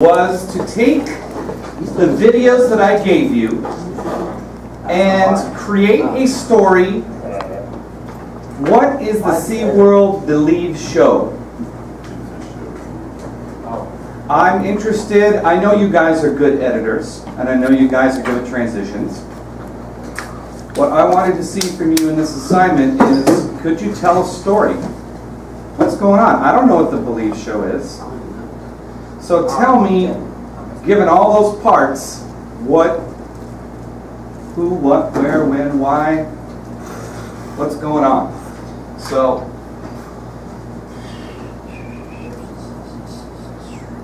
was to take the videos that I gave you and create a story. What is the SeaWorld Believe show? I'm interested. I know you guys are good editors, and I know you guys are good at transitions. What I wanted to see from you in this assignment is, could you tell a story? What's going on? I don't know what the Believe show is. So tell me, given all those parts, what, who, what, where, when, why, what's going on? So,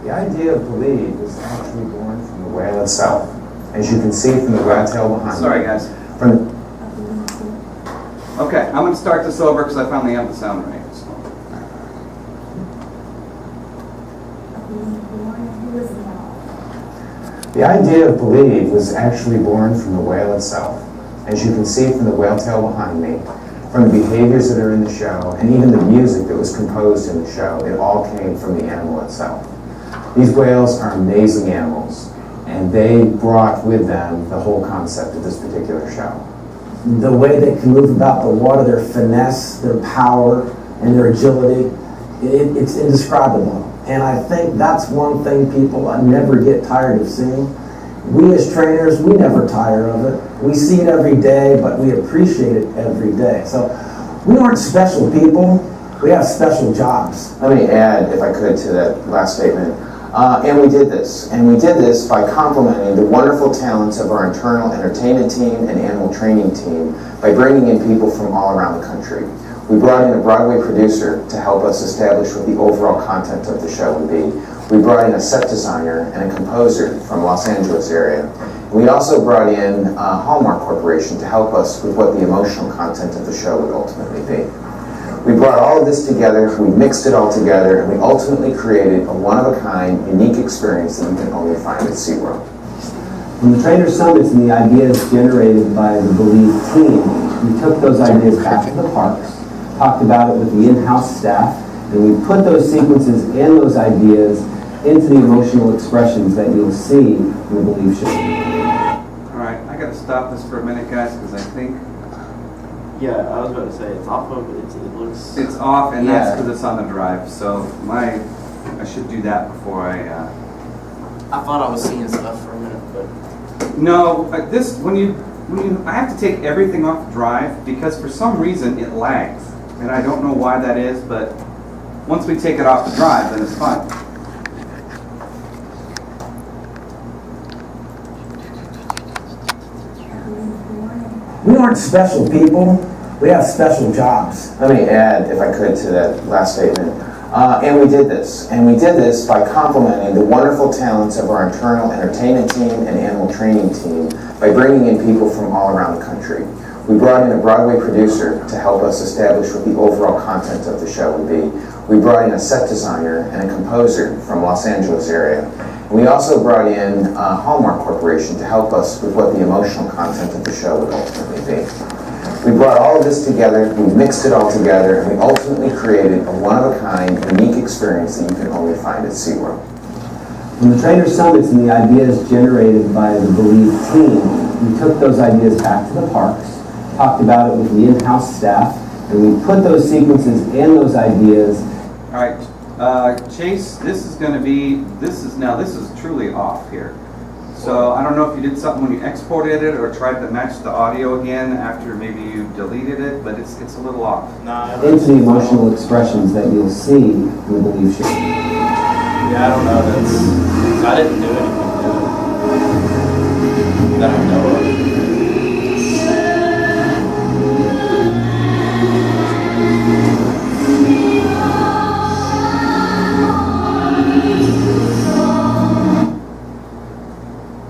the idea of Believe was actually born from the whale itself. As you can see from the rat tail behind sorry me. guys. Okay, I'm going to start this over because I finally have the sound right. So. The idea of Believe was actually born from the whale itself. As you can see from the whale tail behind me, from the behaviors that are in the show, and even the music that was composed in the show, it all came from the animal itself. These whales are amazing animals, and they brought with them the whole concept of this particular show. The way they can move about the water, their finesse, their power, and their agility, it's indescribable. And I think that's one thing people never get tired of seeing. We as trainers, we never tire of it. We see it every day, but we appreciate it every day. So we aren't special people, we have special jobs. Let me add, if I could, to that last statement. And we did this. And we did this by complementing the wonderful talents of our internal entertainment team and animal training team by bringing in people from all around the country. We brought in a Broadway producer to help us establish what the overall content of the show would be. We brought in a set designer and a composer from Los Angeles area. We also brought in Hallmark Corporation to help us with what the emotional content of the show would ultimately be. We brought all of this together, we mixed it all together, and we ultimately created a one-of-a-kind, unique experience that you can only find at SeaWorld. From the trainer summits and the ideas generated by the Believe team, we took those ideas back to the parks, talked about it with the in-house staff, and we put those sequences and those ideas into the emotional expressions that you'll see in the Believe show. All right, I got to stop this for a minute, guys, because I think yeah, I was about to say it's off of it. It looks. it's off, and that's because it's on the drive. So I should do that before I. I thought I was seeing stuff for a minute, but No, when you I have to take everything off the drive because for some reason it lags, and I don't know why that is. But once we take it off the drive, then it's fine. We aren't special people, we have special jobs. Let me add, if I could, to that last statement. And we did this. And we did this by complementing the wonderful talents of our internal entertainment team and animal training team by bringing in people from all around the country. We brought in a Broadway producer to help us establish what the overall content of the show would be. We brought in a set designer and a composer from Los Angeles area. We also brought in Hallmark Corporation to help us with what the emotional content of the show would ultimately be. We brought all of this together, we mixed it all together, and we ultimately created a one-of-a-kind, unique experience that you can only find at SeaWorld. From the trainer summits and the ideas generated by the Believe team, we took those ideas back to the parks, talked about it with the in-house staff, and we put those sequences and those ideas. All right, Chase, this is truly off here. So I don't know if you did something when you exported it or tried to match the audio again after maybe you deleted it, but it's a little off. Into the emotional expressions that you'll see in the Believe show. yeah, I don't know. I didn't do anything to it that I know of.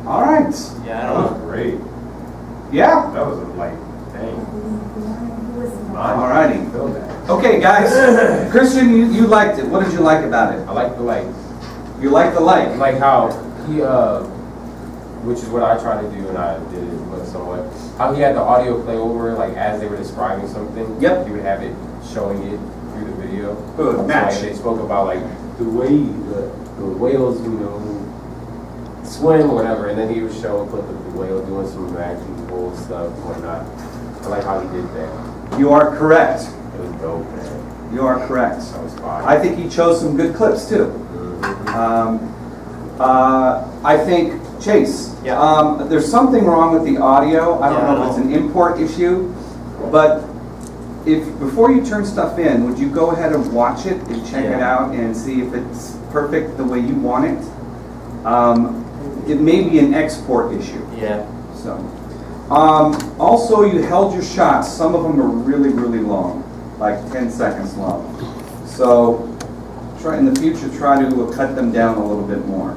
All right. Yeah, I That don't was know. great. Yeah. That was dang. All righty. I feel that. Okay, guys. Christian, you liked it. What did you like about it? I like the light. You like the light. I like how he, which is what I try to do, and I did it but somewhat. How he had the audio play over, like as they were describing something. Yep. He would have it showing it through the video. Good So, match. like, they spoke about like the way the whales, you know, swim or whatever, and then he would show a clip of the whale doing some action, cool stuff, and whatnot. I like how he did that. You are correct. It was dope, man. You are correct. That was fire. I think he chose some good clips too. I think, Chase, Yeah. there's something wrong with the audio. I don't Yeah, know if it's an import issue, but before you turn stuff in, would you go ahead and watch it and check it out and see if it's perfect the way you want it? It may be an export issue. Yeah. So, also you held your shots. Some of them are really, really long, like 10 seconds long. So, try in the future, try to cut them down a little bit more.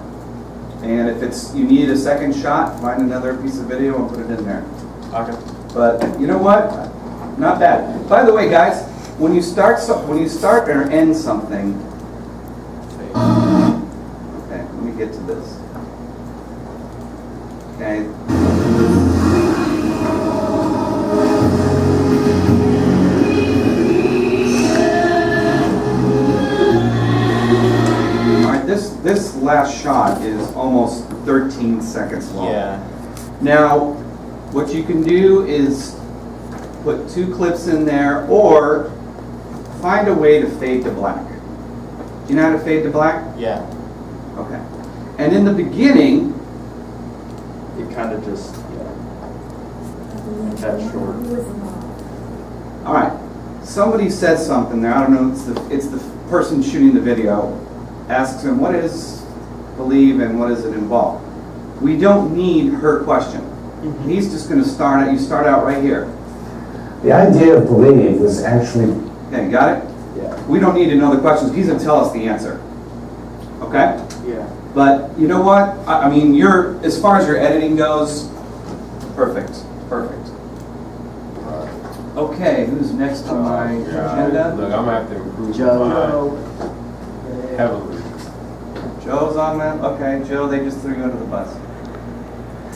And if you need a second shot, find another piece of video and put it in there. Okay. But you know what? Not bad. By the way, guys, when you start or end something, okay, let me get to this. Okay. All right, this last shot is almost 13 seconds long. Yeah. Now, what you can do is put 2 clips in there, or find a way to fade to black. Do you know how to fade to black? Yeah. Okay. And in the beginning, It kind of just cut short. all right, somebody says something there. I don't know. It's the person shooting the video. Asks him, what is believe and what does it involve? We don't need her question. He's just going to start out. You start out right here. The idea of believe was actually, Okay, got it? Yeah. We don't need to know the questions. He's going to tell us the answer. Okay? Yeah. But you know what? I mean, as far as your editing goes, perfect. Perfect. Okay, who's next on my agenda? Look, I'm gonna have to improve Joe. mine heavily. Joe's on that? Okay, Joe, they just threw you under the bus.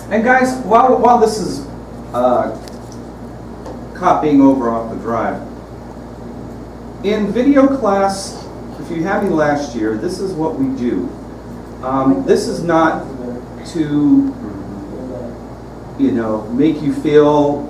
And guys, while this is copying over off the drive, in video class, if you had me last year, this is what we do. This is not to, make you feel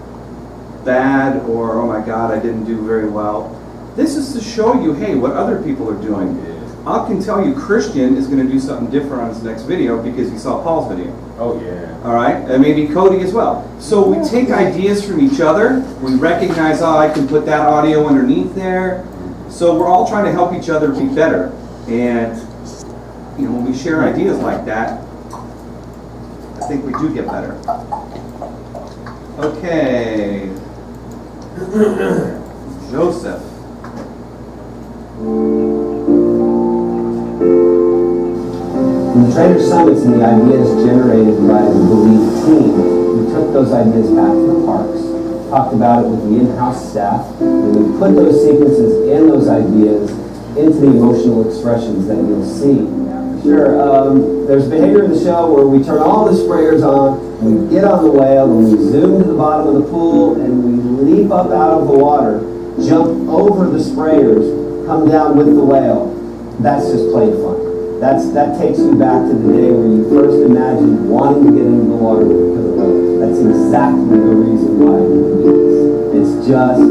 bad or, oh my God, I didn't do very well. This is to show you, hey, what other people are doing. I can tell you Christian is going to do something different on his next video because he saw Paul's video. Oh yeah. All right, and maybe Cody as well. So we take ideas from each other. We recognize, oh, I can put that audio underneath there. So we're all trying to help each other be better. And when we share ideas like that, I think we do get better. Okay, Joseph. In the Trader Summits and the ideas generated by the Believe team, we took those ideas back to the parks, talked about it with the in-house staff, and we put those sequences and those ideas into the emotional expressions that you'll see. Sure, there's behavior in the show where we turn all the sprayers on, we get on the whale, and we zoom to the bottom of the pool, and we leap up out of the water, jump over the sprayers, come down with the whale. That's just plain fun. That takes you back to the day where you first imagined wanting to get into the water with a killer whale. That's exactly the reason why we do this. It's just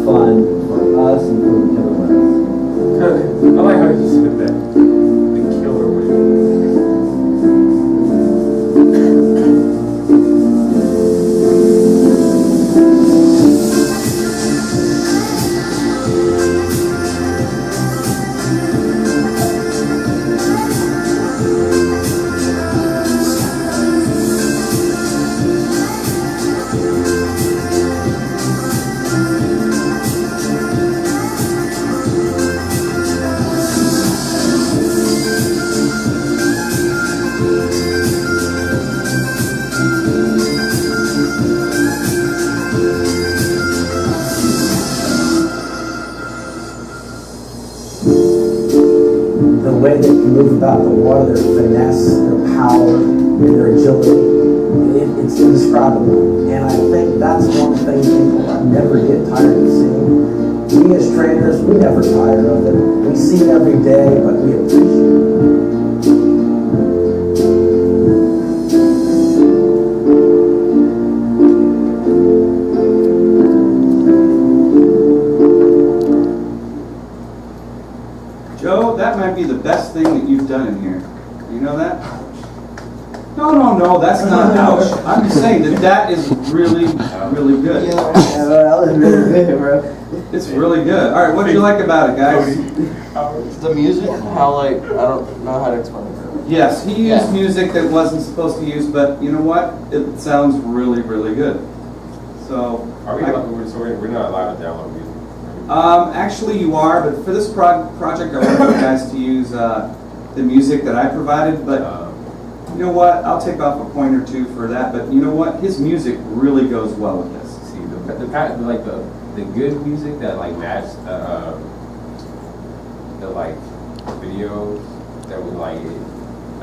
fun for us and for the killer whales. I like how you said that. The killer whale. the way they can move about the water, their finesse, their power, and their agility, it's indescribable. And I think that's one thing people never get tired of seeing. We as trainers, we never tire of it. We see it every day, but we appreciate it. that? No, that's not ouch. I'm just saying that is really, really good. Yeah, that was really good, bro. It's really good. All right, what do you like about it, guys? The music, how like, I don't know how to explain it. Yes, he used music that wasn't supposed to use, but you know what? It sounds really, really good. So, Are we? We're not allowed to download music. actually you are, but for this project I want you guys to use the music that I provided, but you know what? I'll take off a point or two for that, but you know what? His music really goes well with this. See the good music that like match the like videos that we like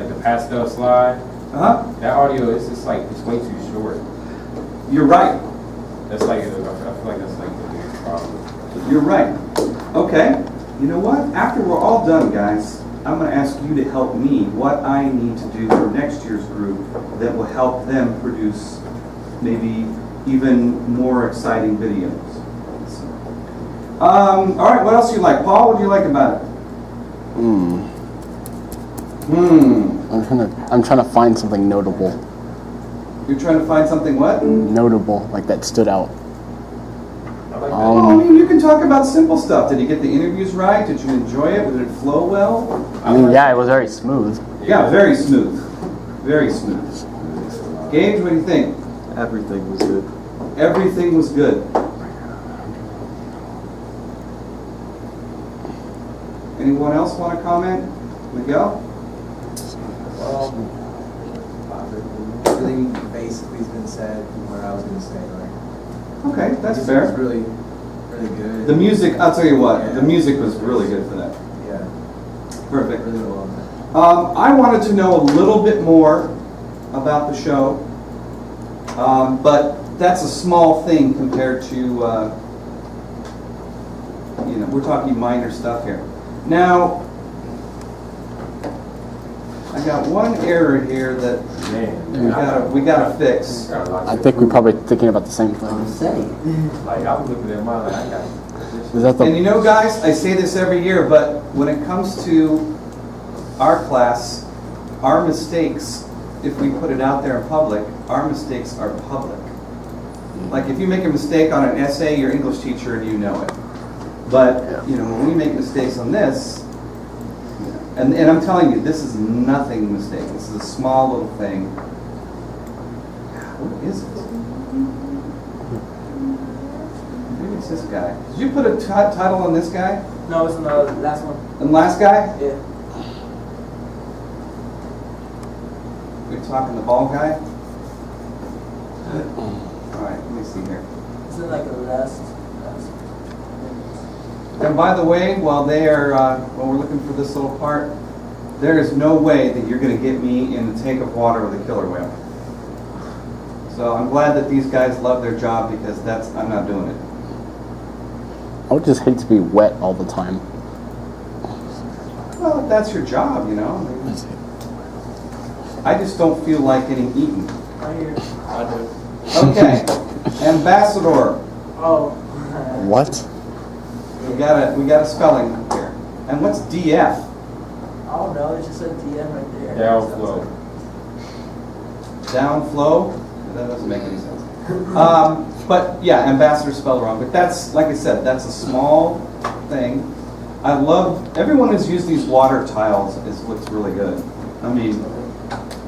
the pastel slide. That audio is just like it's way too short. You're right. That's like I feel like that's like the biggest problem. You're right. Okay. You know what? After we're all done, guys, I'm going to ask you to help me what I need to do for next year's group that will help them produce maybe even more exciting videos. All right, what else do you like? Paul, what do you like about it? I'm trying to find something notable. You're trying to find something what? Notable, like that stood out. I mean, you can talk about simple stuff. Did you get the interviews right? Did you enjoy it? Did it flow well? I mean, yeah, it was very smooth. Yeah, very smooth. Very smooth. Gage, what do you think? Everything was good. Everything was good. Anyone else want to comment? Miguel? Well, everything basically has been said from what I was going to say. Like, Okay, that's it fair. was really, really good. The music, I'll tell you what, Yeah. the music was really good for that. Yeah, Perfect. really well done. I wanted to know a little bit more about the show, but that's a small thing compared to, we're talking minor stuff here. Now, I got one error here that we gotta fix. I think we're probably thinking about the same thing. Like I was looking at mine, like I got. Is that the? And you know, guys, I say this every year, but when it comes to our class, our mistakes, if we put it out there in public, our mistakes are public. Like if you make a mistake on an essay, your English teacher and you know it. But when we make mistakes on this, and I'm telling you, this is nothing mistake. This is a small little thing. What is it? Maybe it's this guy. Did you put a title on this guy? No, it's the last one. And last guy? Yeah. We're talking the bald guy? Alright, let me see here. It's in like the last. And by the way, while we're looking for this little part, there is no way that you're going to get me in the tank of water with a killer whale. So I'm glad that these guys love their job because I'm not doing it. I would just hate to be wet all the time. Well, if that's your job, I just don't feel like getting eaten. Right here. I do. Okay, Ambassador. Oh. What? We got a spelling here. And what's DF? Oh no, it's just a DM right there. Downflow. Downflow? That doesn't make any sense. But yeah, ambassador spelled wrong. But that's, like I said, that's a small thing. I love, everyone who's used these water tiles. It looks really good. I mean,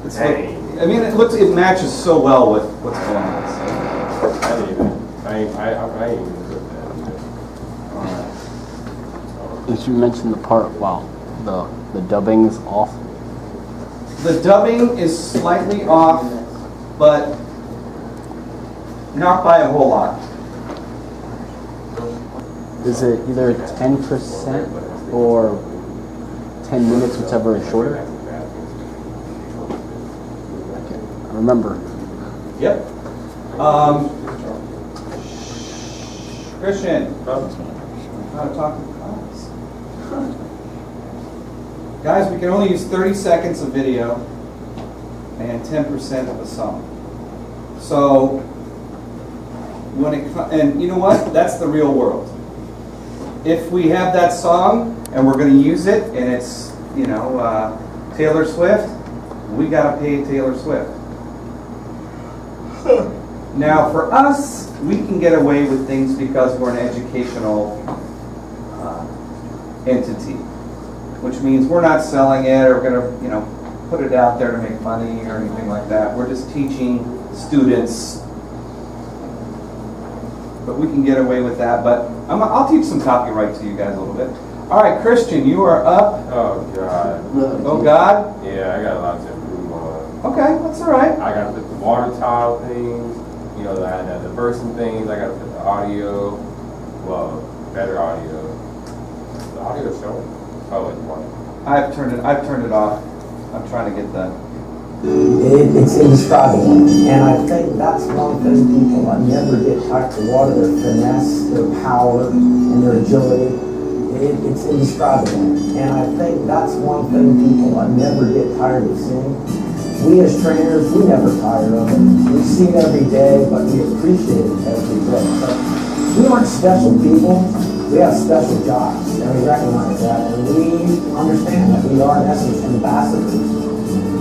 it matches so well with what's going on. I ain't even put that. Did you mention the part? Wow, the dubbing's off. The dubbing is slightly off, but not by a whole lot. Is it either 10% or 10 minutes, whichever is shorter? Okay, I remember. Yep. Christian. How to talk to the class. Guys, we can only use 30 seconds of video and 10% of a song. So, and you know what? That's the real world. If we have that song and we're going to use it and it's, Taylor Swift, we gotta pay Taylor Swift. Now, for us, we can get away with things because we're an educational entity, which means we're not selling it or gonna, put it out there to make money or anything like that. We're just teaching students. But we can get away with that. But I'll teach some copyright to you guys a little bit. All right, Christian, you are up. Oh, God. Oh, God? Yeah, I got a lot to improve on. Okay, that's all right. I got to put the water tile things, the versing things. I got to put the audio, better audio. The audio showing? Oh, it's one. I've turned it off. I'm trying to get the... It's indescribable. And I think that's one thing people never get tired to water, their finesse, their power, and their agility. It's indescribable. And I think that's one thing people never get tired of seeing. We as trainers, we never tire of it. We see it every day, but we appreciate it every day. So we aren't special people. We have special jobs, and we recognize that. And we understand that we are, in essence, ambassadors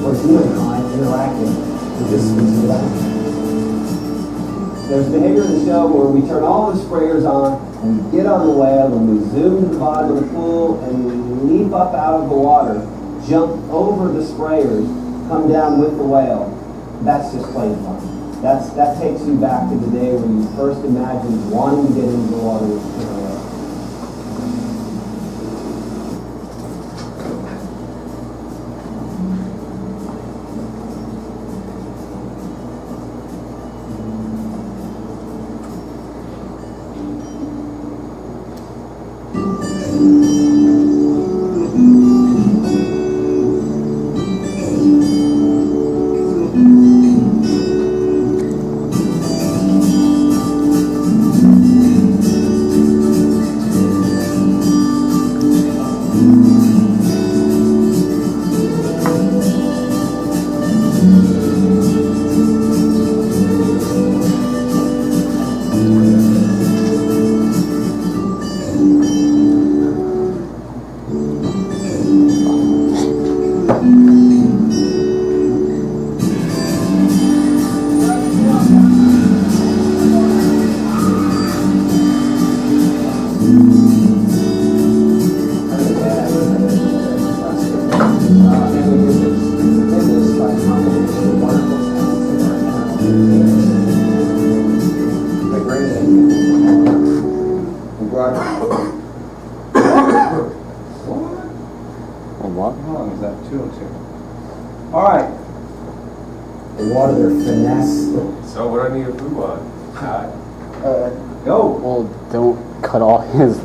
for humankind interacting with this species of animal. There's behavior in the show where we turn all the sprayers on, and we get on the whale, and we zoom to the bottom of the pool, and we leap up out of the water, jump over the sprayers, come down with the whale. That's just plain fun. That takes you back to the day when you first imagined wanting to get into the water with a whale.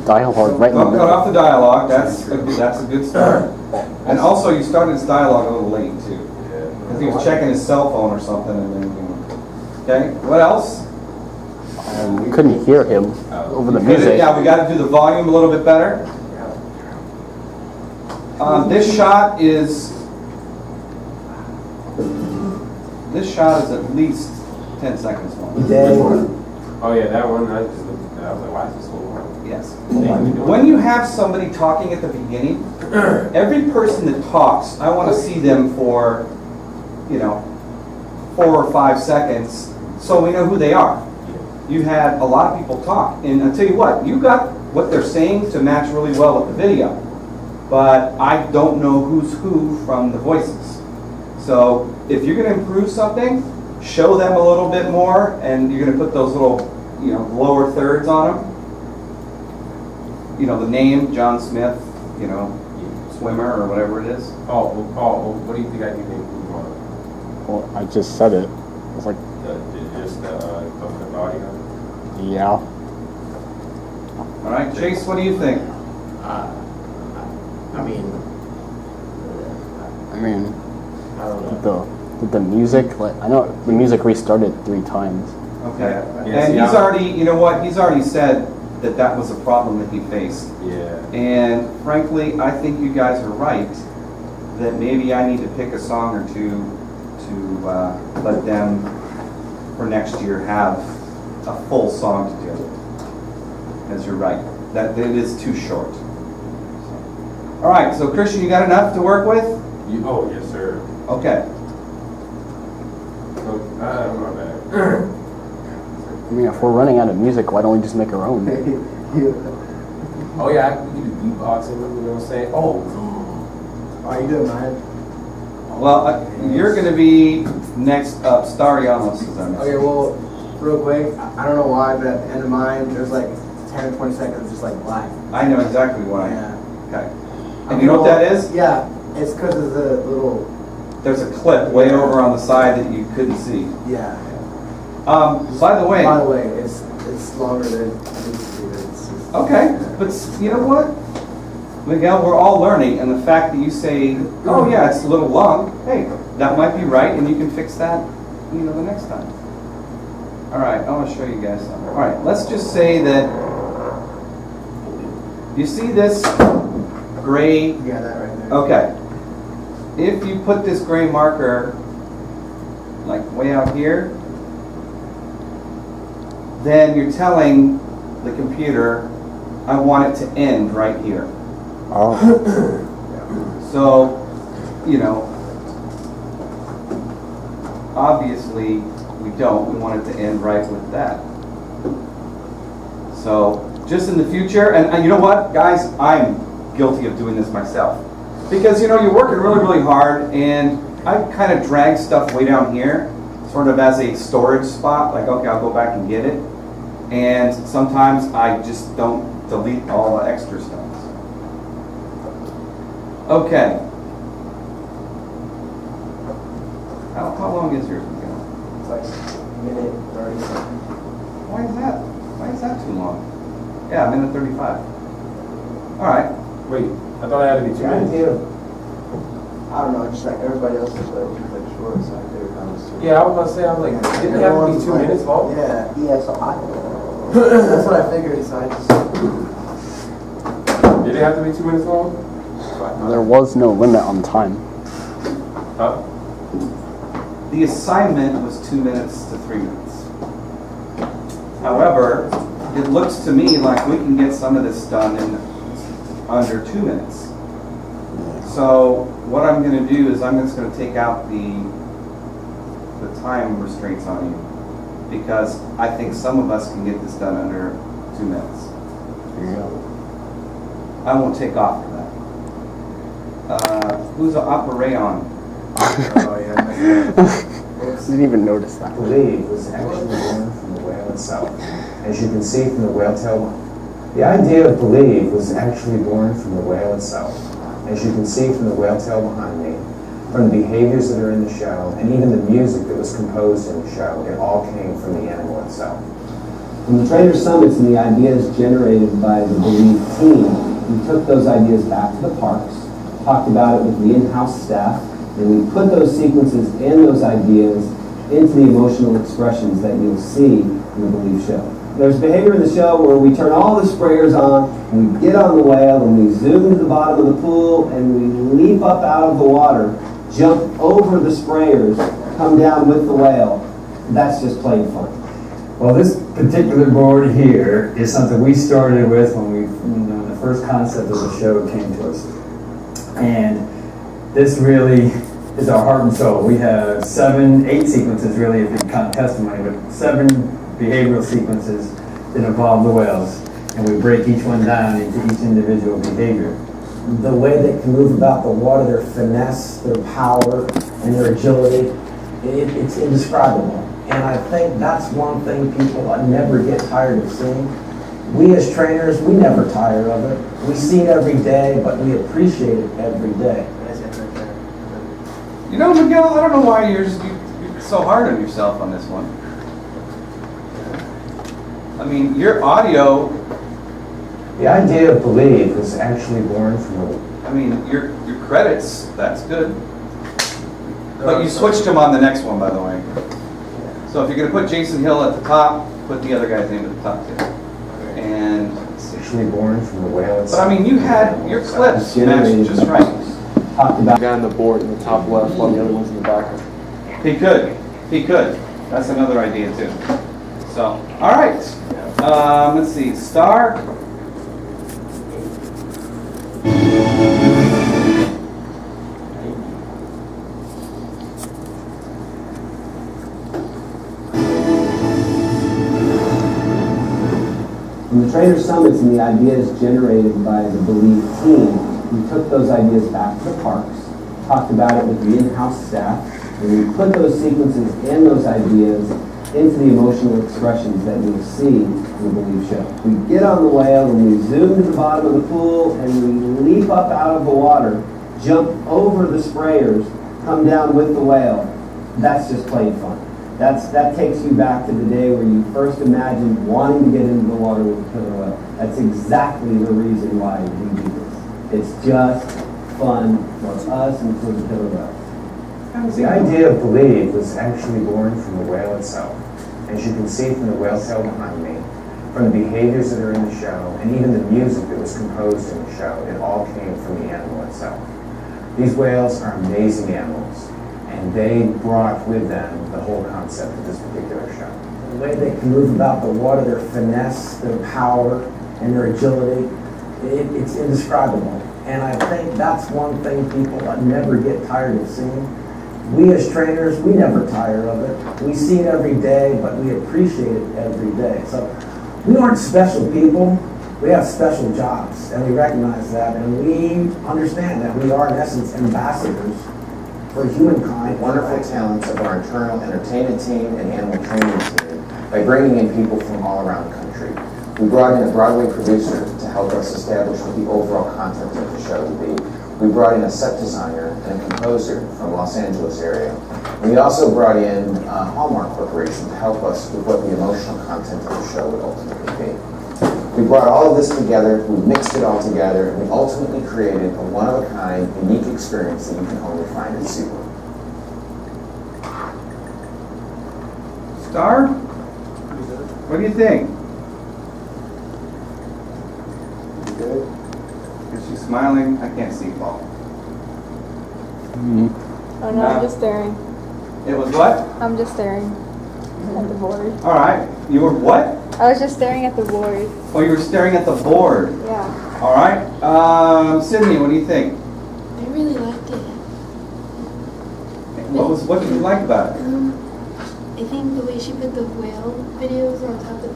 Dialogue right Don't cut off the dialogue. That's a good start. And also, you started his dialogue a little late too, because he was checking his cell phone or something. And then, okay. What else? Couldn't hear him over the music. Yeah, we got to do the volume a little bit better. This shot is at least 10 seconds long. Oh yeah, that one. I was like, why is this so long? Yes. When you have somebody talking at the beginning, every person that talks, I want to see them for, 4 or 5 seconds, so we know who they are. You had a lot of people talk, and I'll tell you what, you got what they're saying to match really well with the video, but I don't know who's who from the voices. So if you're going to improve something, show them a little bit more, and you're going to put those little, lower thirds on them. The name, John Smith, swimmer or whatever it is. Paul, what do you think I need to improve on? Well, I just said it. It's like just the audio. Yeah. All right, Chase, what do you think? I don't know. The music, I know the music restarted 3 times. Okay. And he's already, he's already said that was a problem that he faced. Yeah. And frankly, I think you guys are right that maybe I need to pick a song or two to let them for next year have a full song to do. As you're right, that it is too short. All right, so Christian, you got enough to work with? Oh yes, sir. Okay. My bad. I mean, if we're running out of music, why don't we just make our own? Oh yeah, we can do beatboxing. You know what I'm saying? Oh. Are you doing mine? Well, you're going to be next up. Star Yamos is on Okay, well, real quick, I don't know why, but at the end of mine, there's like 10 or 20 seconds just like black. I know exactly why. Yeah. Okay. And you know what that is? Yeah, it's because of the little. There's a clip way over on the side that you couldn't see. Yeah. By the way. By the way, it's longer than it needs to be. It's just, Okay, but you know what? Miguel, we're all learning, and the fact that you say, oh yeah, it's a little long, hey, that might be right, and you can fix that, the next time. All right, I want to show you guys something. All right, let's just say that, you see this gray? yeah, that right there. Okay. If you put this gray marker, like way out here, then you're telling the computer, I want it to end right here. Oh. So, obviously we don't. We want it to end right with that. So, just in the future, and you know what, guys, I'm guilty of doing this myself. Because, you're working really, really hard, and I kind of drag stuff way down here, sort of as a storage spot, like, okay, I'll go back and get it. And sometimes I just don't delete all the extra stuff. Okay. How long is yours, Miguel? It's like a minute 30 seconds. Why is that? Why is that too long? Yeah, a minute 35. All right. Wait, I thought I had to be 2 minutes. I don't know, just like everybody else is like short, so I figured I was. Yeah, I was about to say, I was like, didn't it have to be 2 minutes long? Yeah, so that's what I figured, so I just. Did it have to be 2 minutes long? There was no limit on time. Huh? The assignment was 2 minutes to 3 minutes. However, it looks to me like we can get some of this done in under 2 minutes. So what I'm going to do is I'm just going to take out the time restraints on you, because I think some of us can get this done under 2 minutes. There you go. I won't take off for that. Who's an operaon? Oh, yeah. Didn't even notice that. Believe was actually born from the whale itself. As you can see from the whale tail, the idea of believe was actually born from the whale itself. As you can see from the whale tail behind me, from the behaviors that are in the show, and even the music that was composed in the show, it all came from the animal itself. From the trainer summits and the ideas generated by the Believe team, we took those ideas back to the parks, talked about it with the in-house staff, and we put those sequences and those ideas into the emotional expressions that you'll see in the Believe show. There's behavior in the show where we turn all the sprayers on, and we get on the whale, and we zoom to the bottom of the pool, and we leap up out of the water, jump over the sprayers, come down with the whale. That's just plain fun. Well, this particular board here is something we started with when the first concept of the show came to us. And this really is our heart and soul. We have 8 sequences really, if you count testimony, but 7 behavioral sequences that involve the whales. And we break each one down into each individual behavior. The way they can move about the water, their finesse, their power, and their agility, it's indescribable. And I think that's one thing people never get tired of seeing. We as trainers, we never tire of it. We see it every day, but we appreciate it every day. Miguel, I don't know why you're so hard on yourself on this one. I mean, your audio. The idea of believe was actually born from the. I mean, your credits, that's good. But you switched them on the next one, by the way. So if you're going to put Jason Hill at the top, put the other guy's name at the top too. And It's actually born from the whale but itself. I mean, you had your clips matched just right. Talked about The guy on the board in the top left while the other one's in the back. He could. That's another idea too. So, all right. Let's see. Star. From the trainer summits and the ideas generated by the Believe team, we took those ideas back to the parks, talked about it with the in-house staff, and we put those sequences and those ideas into the emotional expressions that you'll see in the Believe show. We get on the whale and we zoom to the bottom of the pool and we leap up out of the water, jump over the sprayers, come down with the whale. That's just plain fun. That takes you back to the day where you first imagined wanting to get into the water with a killer whale. That's exactly the reason why we do this. It's just fun for us and for the killer whale. The idea of Believe was actually born from the whale itself. As you can see from the whale tail behind me, from the behaviors that are in the show, and even the music that was composed in the show, it all came from the animal itself. These whales are amazing animals, and they brought with them the whole concept of this particular show. The way they can move about the water, their finesse, their power, and their agility, it's indescribable. And I think that's one thing people never get tired of seeing. We as trainers, we never tire of it. We see it every day, but we appreciate it every day. So we aren't special people. We have special jobs, and we recognize that, and we understand that we are, in essence, ambassadors for humankind. Wonderful talents of our internal entertainment team and animal training team by bringing in people from all around the country. We brought in a Broadway producer to help us establish what the overall content of the show would be. We brought in a set designer and a composer from Los Angeles area. We also brought in Hallmark Corporation to help us with what the emotional content of the show would ultimately be. We brought all of this together, we mixed it all together, and we ultimately created a one-of-a-kind, unique experience that you can only find at SeaWorld. Star? What do you think? You good? Is she smiling? I can't see Paul. Oh no, I'm just staring. It was what? I'm just staring at the board. All right. You were what? I was just staring at the board. Oh, you were staring at the board. Yeah. All right. Sydney, what do you think? I really liked it. What did you like about it? I think the way she put the whale videos on top of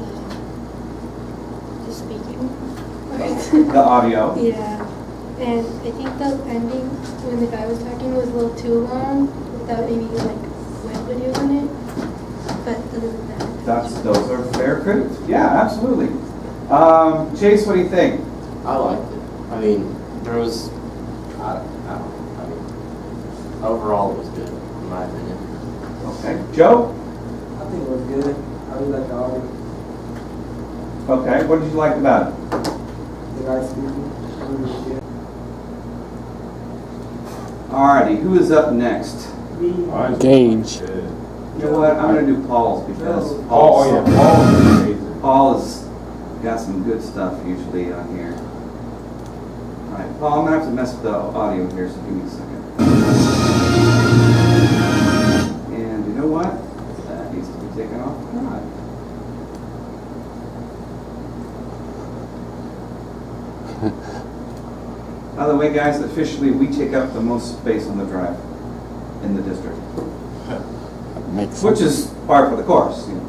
the speaking part. The audio. Yeah. And I think the ending, when the guy was talking, was a little too long without maybe like whale videos in it. But other than that. Those are fair critics. Yeah, absolutely. Chase, what do you think? I liked it. I mean, there was, I don't know. I mean, overall it was good, in my opinion. Okay. Joe? I think it was good. I really liked the audio. Okay. What did you like about it? The guy speaking. I really liked it. Alrighty. Who is up next? Gage. You know what? I'm going to do Paul's because Paul is amazing. Paul has got some good stuff usually on here. Alright, Paul, I'm going to have to mess with the audio here, so give me a second. And you know what? That needs to be taken off. By the way, guys, officially we take up the most space on the drive in the district. Makes Which sense. is par for the course, you know.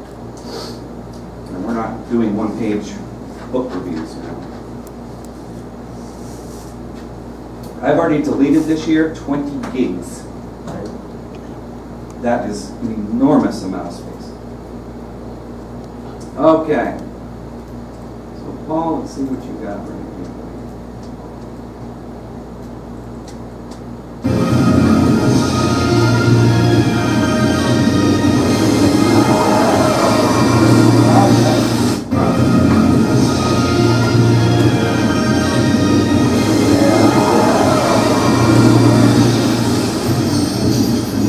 And we're not doing one-page book reviews, you know. I've already deleted this year 20 gigs. That is an enormous amount of space. Okay. So Paul, let's see what you got right here.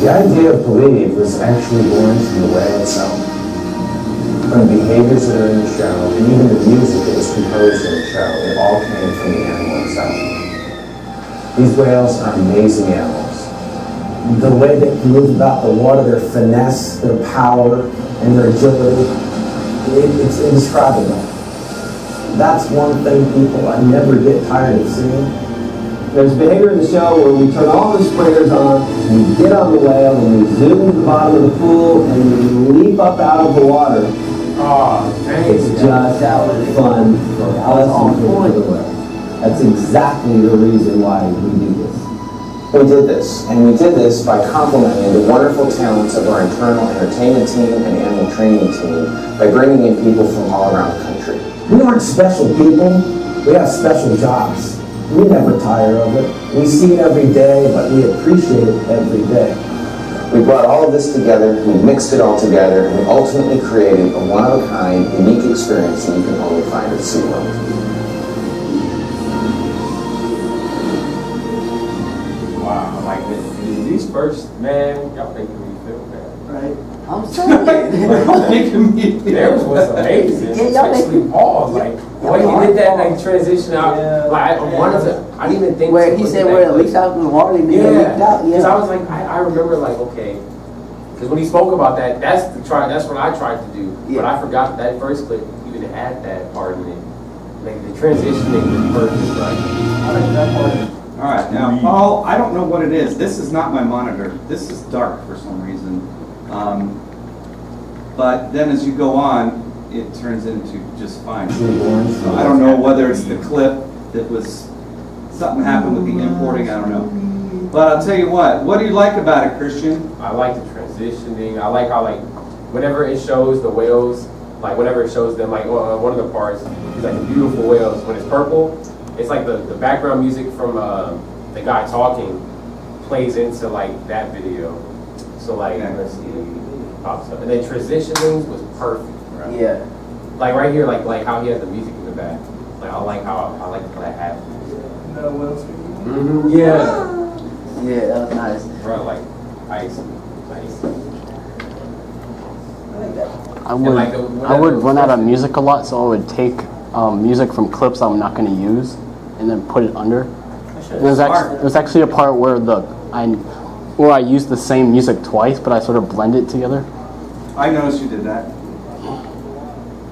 The idea of Believe was actually born from the whale itself. From the behaviors that are in the show, and even the music that was composed in the show, it all came from the animal itself. These whales are amazing animals. The way they can move about the water, their finesse, their power, and their agility, it's indescribable. That's one thing people never get tired of seeing. There's behavior in the show where we turn all the sprayers on, we get on the whale, and we zoom to the bottom of the pool, and we leap up out of the water, Oh, dang. It's just fun for us and for the world. That's exactly the reason why we do this. We did this, and we did this by complementing the wonderful talents of our internal entertainment team and animal training team by bringing in people from all around the country. We aren't special people. We have special jobs. We never tire of it. We see it every day, but we appreciate it every day. We brought all of this together, we mixed it all together, and we ultimately created a one-of-a-kind, unique experience that you can only find at SeaWorld. Wow, like these first, man, y'all making me feel bad. Right? I'm saying. Theirs was amazing, especially Paul. Like the way he did that, like transition out. Like I didn't even think. Where he said, "Well, at least out in the water, and then leaked out." Because I was like, I remember like, okay, because when he spoke about that, that's what I tried to do. But I forgot that first clip even had that part in it. Like the transitioning was perfect. Right? I like that part. All right, now Paul, I don't know what it is. This is not my monitor. This is dark for some reason. But then as you go on, it turns into just fine. So I don't know whether it's the clip that was, something happened with the importing, I don't know. But I'll tell you what do you like about it, Christian? I like the transitioning. I like how like, whenever it shows the whales, like whenever it shows them, like one of the parts, is like the beautiful whales. When it's purple, it's like the background music from the guy talking plays into like that video. So like, let's see, pops up. And then transitioning was perfect, right? Yeah. Like right here, like how he has the music in the back. Like I like how that happened. No, Will Mm-hmm. Yeah. Yeah, that was nice. Bro, like ice. I would run out of music a lot, so I would take music from clips I'm not going to use and then put it under. And there's actually a part where I used the same music twice, but I sort of blend it together. I noticed you did that.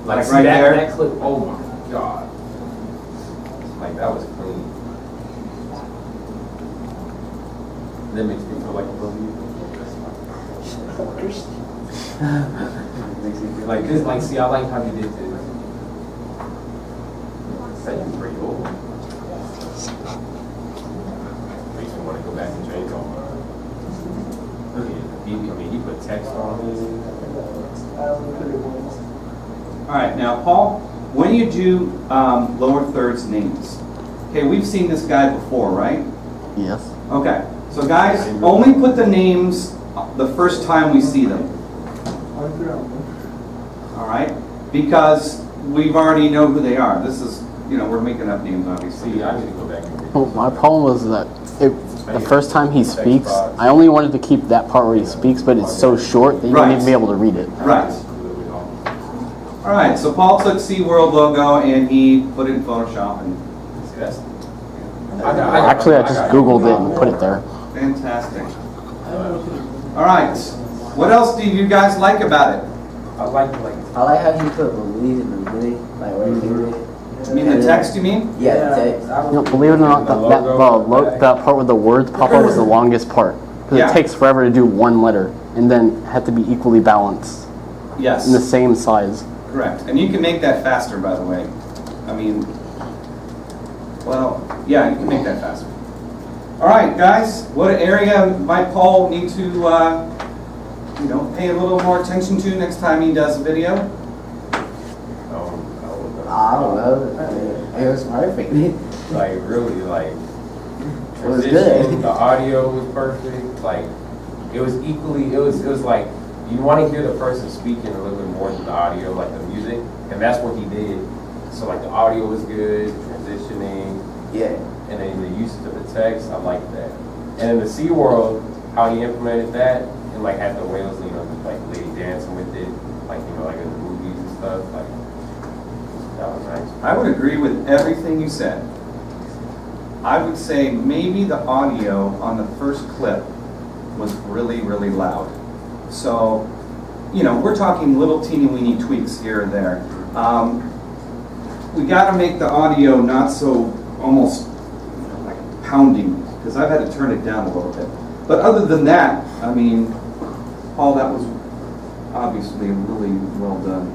Like right there. That clip, oh my god. Like that was clean. That makes me feel like a little makes me feel like this, like see I like how you did this. That's pretty cool. Makes me want to go back and change all mine. Look at it. I mean he put text on it. All right, now Paul, when you do lower thirds names, okay, we've seen this guy before, right? Yes. Okay, so guys, only put the names the first time we see them. All right, because we've already know who they are. This is, we're making up names, obviously. See, I need to go back and Well, my problem was that the first time he speaks, I only wanted to keep that part where he speaks, but it's so short that you wouldn't even be able to read it. Right. All right, so Paul took SeaWorld logo and he put it in Photoshop and Actually, I just Googled it and put it there. fantastic. All right, what else do you guys like about it? I like how he put believe in the movie, like right here. You mean the text, you mean? Yeah, the text. Believe it or not, that part where the words pop up was the longest part. Because it takes forever to do one letter, and then had to be equally balanced. Yes. In the same size. Correct. And you can make that faster, by the way. I mean, well, yeah, you can make that faster. All right, guys, what area might Paul need to, pay a little more attention to next time he does a video? I don't know. It was perfect. Like really, like it was good. The audio was perfect. Like it was equally. It was like you want to hear the person speaking a little bit more than the audio, like the music, and that's what he did. So like the audio was good, transitioning. Yeah. And then the usage of the text, I like that. And in the SeaWorld, how he implemented that and like had the whales, like lady dancing with it, like like in the movies and stuff, like. That was nice. I would agree with everything you said. I would say maybe the audio on the first clip was really, really loud. So, we're talking little teeny weeny tweaks here and there. We got to make the audio not so almost like pounding, because I've had to turn it down a little bit. But other than that, I mean, Paul, that was obviously really well done.